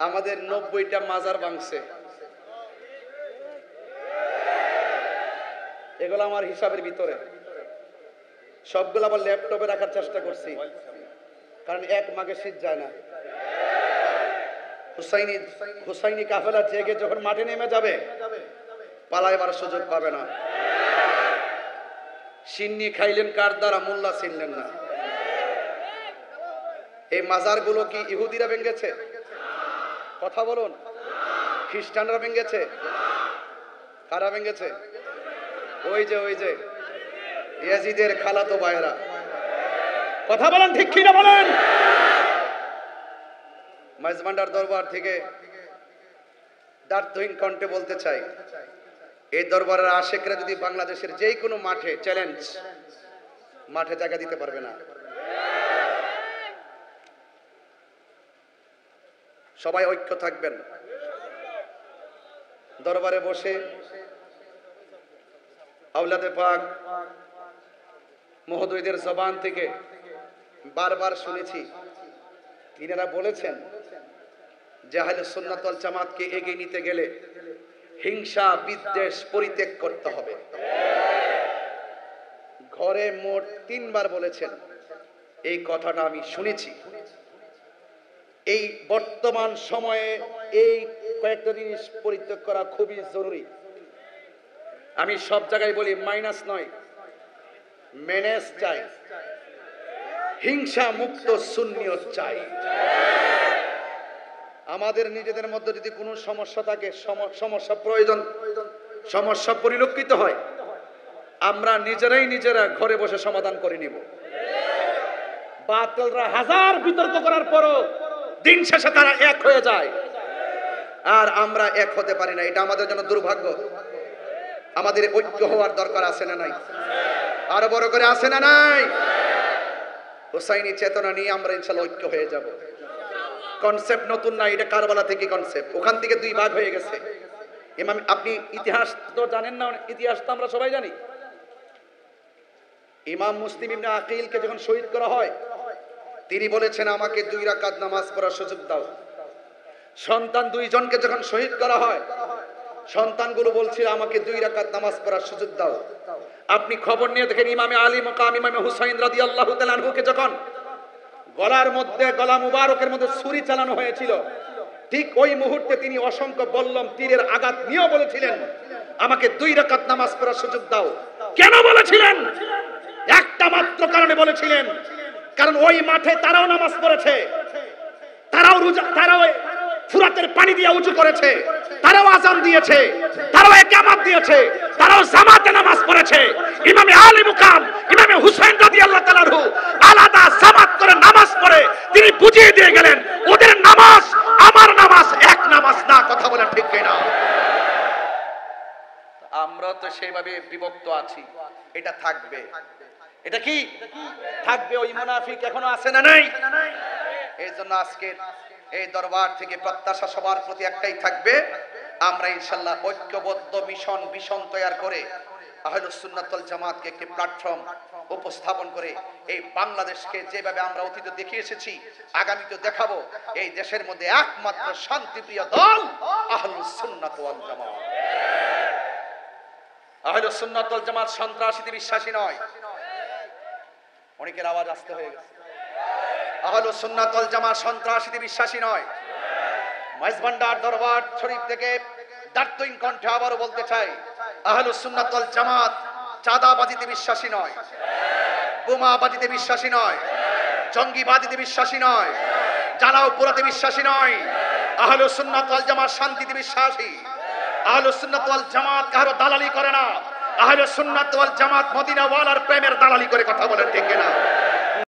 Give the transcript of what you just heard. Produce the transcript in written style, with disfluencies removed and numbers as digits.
আমাদের 90টা মাজার ভাঙছে। এগুলো আমার হিসাবের ভিতরে, সবগুলো আবার ল্যাপটপে রাখার চেষ্টা করছি, কারণ এক মাঘে শীত যায় না। হুসাইনি কাফেলা জেগে যখন মাঠে নেমে যাবে, পালাইবার সুযোগ পাবে না। সিন্নি খাইলেন কার দ্বারা? মোল্লা ছিলেন না। এই মাজারগুলো কি ইহুদিরা ভেঙেছে? কথা বলুন। খ্রিস্টানরা ভেঙেছে? কারা ভেঙেছে? ওই যে ইয়াজিদের খালাতো ভাইরা। কথা বলেন ঠিক কি না বলেন? মাইজভান্ডার দরবার থেকে দার্থহীন কণ্ঠে বলতে চাই, এই দরবারের আশেকরা যদি বাংলাদেশের যে কোনো মাঠে চ্যালেঞ্জ, মাঠে জায়গা দিতে পারবে না। সবাই ঐক্য থাকবেন। দরবারে বসে আওলাদে পাক মহোদয়দের জবান থেকে বারবার শুনেছি, তিনারা বলেছেন যে আহলে সুন্নাত ওয়াল জামাতকে এগিয়ে নিতে গেলে হিংসা বিদ্বেষ পরিত্যাগ করতে হবে। ঘরে মোট 3 বার বলেছেন। এই কথাটা আমি শুনেছি। এই বর্তমান সময়ে এই কয়েকটা জিনিস পরিত্যাগ করা খুবই জরুরি। আমি সব জায়গায় বলি, মাইনাস নয়, মেনেজ চাই, হিংসা মুক্ত সুন্নিয়ত চাই। আমাদের নিজেদের মধ্যে যদি কোনো সমস্যা থাকে, সমস্যা পরিলক্ষিত হয়, আমরা নিজেরা ঘরে বসে সমাধান করে নিব। বাতিলরা হাজার বিতর্ক করার পরও দিন শেষে তারা এক হয়ে যায়, আর আমরা এক হতে পারি না। এটা আমাদের জন্য দুর্ভাগ্য। আমাদের ঐক্য হওয়ার দরকার আছে না নাই? আরো বড় করে আছে না নাই? হুসাইনি চেতনা নিয়ে আমরা ইনশাআল্লাহ ঐক্য হয়ে যাব। কনসেপ্ট নতুন না, এটা কারবালা থেকে কনসেপ্ট। ওখান থেকে 2 ভাগ হয়ে গেছে। ইমাম, আপনি ইতিহাস তো জানেন না? ইতিহাস তো আমরা সবাই জানি। ইমাম মুসলিম ইবনে আকিলকে যখন শহীদ করা হয়, তিনি বলেছেন আমাকে 2 রাকাত নামাজ পড়ার সুযোগ দাও। সন্তান 2 জনকে যখন শহীদ করা হয়, সন্তানগুলো বলছিল আমাকে 2 রাকাত নামাজ পড়ার সুযোগ দাও। আপনি খবর নিয়ে দেখেন, ইমামে আলী মুকাম ইমামে হুসাইন রাদিয়াল্লাহু তাআলা আনহুকে যখন গলা মুবারকের মধ্যে ছুরি চালানো হয়েছিল, ঠিক ওই মুহূর্তে তিনি অসংখ্য বল্লম তীরের আঘাত নিয়ে বলেছিলেন আমাকে 2 রাকাত নামাজ পড়ার সুযোগ দাও। কেন বলেছিলেন? একটা মাত্র কারণে বলেছিলেন, কারণ ওই মাঠে তারাও নামাজ পড়েছে, তারাও ফুরাতের পানি দিয়ে উঁচু করেছে, তারাও আযান দিয়েছে, তারাও ইকামত দিয়েছে, তারাও জামাতে নামাজ পড়েছে। ইমামে আলী মুকাম ইমামে হুসাইন রাদিয়াল্লাহু তাআলা আনহু আলাদা জামাত করে নামাজ পড়ে তিনি বুঝিয়ে দিয়ে গেলেন ওদের নামাজ আমার নামাজ এক নামাজ না। কথা বলেন ঠিক কিনা? আমরা তো সেইভাবে বিভক্ত আছি। এটা থাকবে। এটা কি থাকবে? ওই মুনাফিক এখনো আছে না নাই? এই জন্য আজকের এই দরবার থেকে প্রত্যাশা সবার প্রতি একটাই থাকবে, আমরা ইনশাআল্লাহ ঐক্যবদ্ধ মিশন তৈরি করে আহলুস সুন্নাত ওয়াল জামাতকে একটি প্ল্যাটফর্ম উপস্থাপন করে এই বাংলাদেশকে যেভাবে আমরা অতীতে দেখিয়ে এসেছি, আগামীতে দেখাবো। এই দেশের মধ্যে একমাত্র শান্তিপ্রিয় দল আহলুস সুন্নাত ওয়াল জামাত। আহলুস সুন্নাত ওয়াল জামাত সন্ত্রাসীতে বিশ্বাসী নয়। অনেকের আওয়াজ আসতে হয়ে গেছে। আহলুস সুন্নাত ওয়াল জামাত সন্ত্রাসীতে বিশ্বাসী নয়। মাইজভান্ডার দরবার শরীফ থেকে দার্থহীন কণ্ঠে আবারও বলতে চাই, আহলুস সুন্নাত ওয়াল জামাত চাঁদাবাজিতে বিশ্বাসী নয়, বোমাবাজিতে বিশ্বাসী নয়, জঙ্গিবাজিতে বিশ্বাসী নয়, জ্বালাও পোড়াতে বিশ্বাসী নয়। আহলুস সুন্নাত ওয়াল জামাত শান্তিতে বিশ্বাসী। আহলুস সুন্নাত ওয়াল জামাত কারো দালালি করে না। আহলুস সুন্নাত ওয়াল জামাত মদিনা ওয়ালার প্রেমের দালালি করে। কথা বলেন ঠিক কিনা?